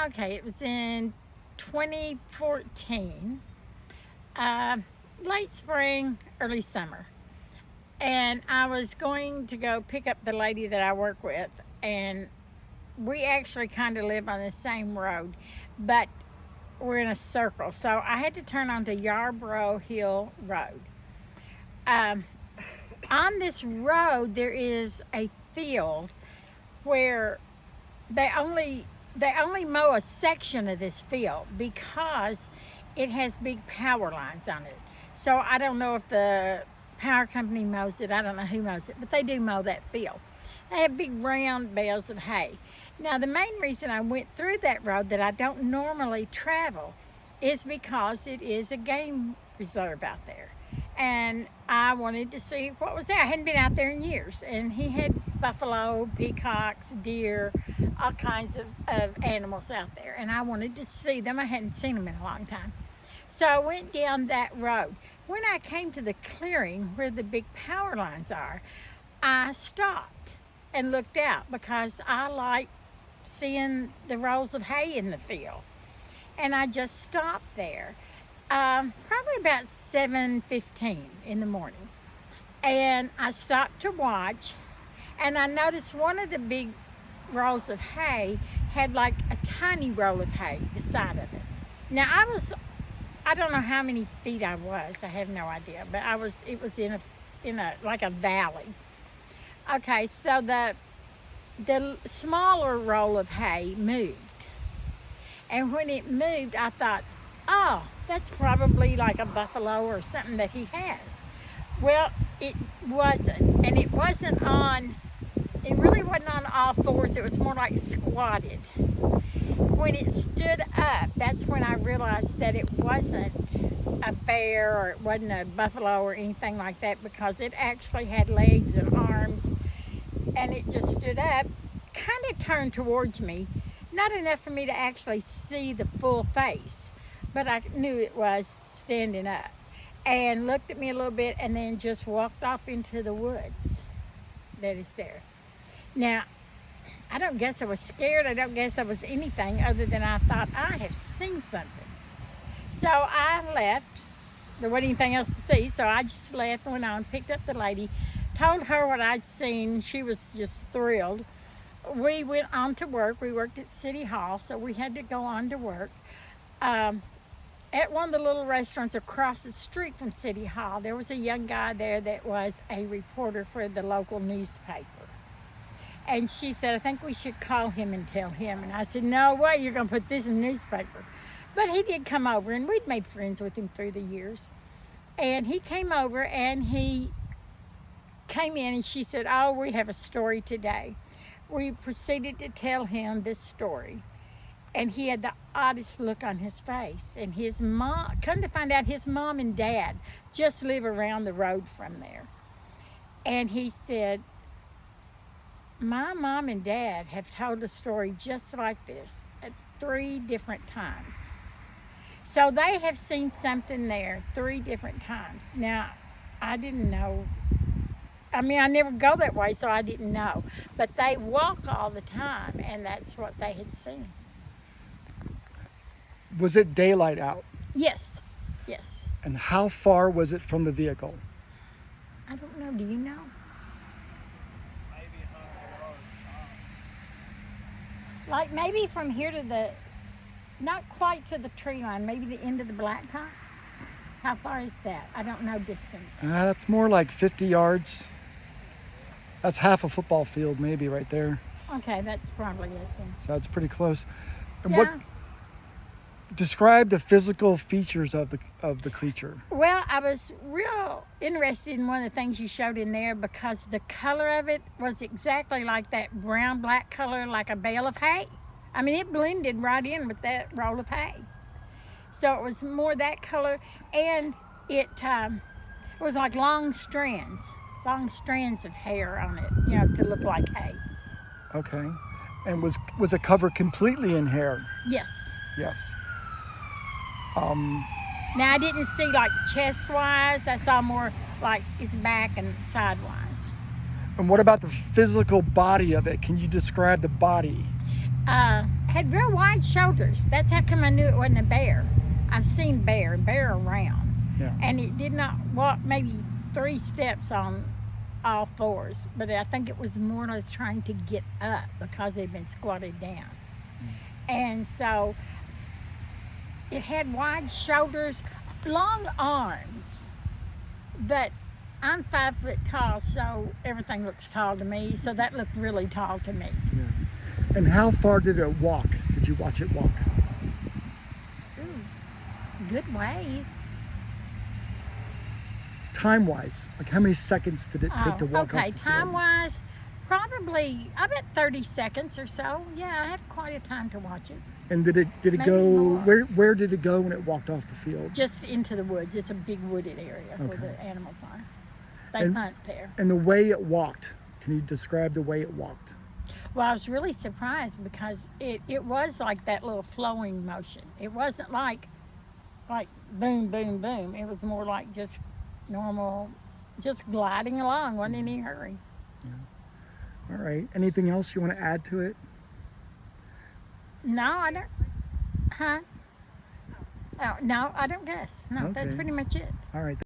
Okay, it was in 2014, late spring, early summer. And I was going to go pick up the lady that I work with, and we actually kind of live on the same road, but we're in a circle. So I had to turn onto Yarborough Hill Road. Um, on this road, there is a field where they only mow a section of this field because it has big power lines on it. So I don't know if the power company mows it. I don't know who mows it, but they do mow that field. They have big round bales of hay. Now, the main reason I went through that road that I don't normally travel is because it is a game reserve out there. And I wanted to see what was there. I hadn't been out there in years. And he had buffalo, peacocks, deer, all kinds of animals out there. And I wanted to see them. I hadn't seen them in a long time. So I went down that road. When I came to the clearing where the big power lines are, I stopped and looked out because I like seeing the rolls of hay in the field. And I just stopped there, probably about 7:15 in the morning. And I stopped to watch, and I noticed one of the big rolls of hay had like a tiny roll of hay beside of it. Now I don't know how many feet I was. I have no idea, but it was in a like a valley. Okay, so the smaller roll of hay moved. And when it moved, I thought, oh, that's probably like a buffalo or something that he has. Well, it wasn't. And it really wasn't on all fours. It was more like squatted. When it stood up, that's when I realized that it wasn't a bear or it wasn't a buffalo or anything like that, because it actually had legs and arms, and it just stood up, kind of turned towards me, not enough for me to actually see the full face, but I knew it was standing up, and looked at me a little bit and then just walked off into the woods that is there. Now, I don't guess I was scared. I don't guess I was anything other than I thought, I have seen something. So I left. There wasn't anything else to see, so I just left, went on, picked up the lady, told her what I'd seen. She was just thrilled. We went on to work. We worked at City Hall, so we had to go on to work. At one of the little restaurants across the street from City Hall, there was a young guy there that was a reporter for the local newspaper. And she said, I think we should call him and tell him. And I said, no way, you're going to put this in the newspaper. But he did come over, and we'd made friends with him through the years. And he came over, and he came in, and she said, oh, we have a story today. We proceeded to tell him this story. And he had the oddest look on his face. And his mom, come to find out, his mom and dad just live around the road from there. And he said, my mom and dad have told a story just like this at 3 different times. So they have seen something there 3 different times. Now, I didn't know. I mean, I never go that way, so I didn't know. But they walk all the time, and that's what they had seen. Was it daylight out? Yes, yes. And how far was it from the vehicle? I don't know. Do you know? Like maybe from here to not quite to the tree line, maybe the end of the blacktop. How far is that? I don't know distance. That's more like 50 yards. That's half a football field, maybe, right there. Okay, that's probably it then. So that's pretty close. And Yeah. Describe the physical features of the creature. Well, I was real interested in one of the things you showed in there because the color of it was exactly like that brown-black color, like a bale of hay. I mean, it blended right in with that roll of hay. So it was more that color, and it was like long strands of hair on it, to look like hay. Okay. And was it covered completely in hair? Yes. Yes. Now, I didn't see like chest-wise. I saw more like its back and sidewise. And what about the physical body of it? Can you describe the body? had real wide shoulders. That's how come I knew it wasn't a bear. I've seen bear around. Yeah. And it did not walk maybe 3 steps on all fours, but I think it was more or less trying to get up because they'd been squatted down. And so it had wide shoulders, long arms, but I'm 5 foot tall, so everything looks tall to me. So that looked really tall to me. Yeah. And how far did it walk? Did you watch it walk? Ooh, good ways. Time-wise, like how many seconds did it take to walk off the field? Time-wise, probably, I bet 30 seconds or so. Yeah, I had quite a time to watch it. And did it Maybe go, more. where did it go when it walked off the field? Just into the woods. It's a big wooded area where Okay. the animals are. They And- hunt there. And the way it walked, can you describe the way it walked? Well, I was really surprised because it was like that little flowing motion. It wasn't like boom, boom, boom. It was more like just normal, just gliding along, wasn't in any hurry. All right. Anything else you want to add to it? No, I don't. Huh? Oh, no, I don't guess. No, that's Okay. pretty much it. All right.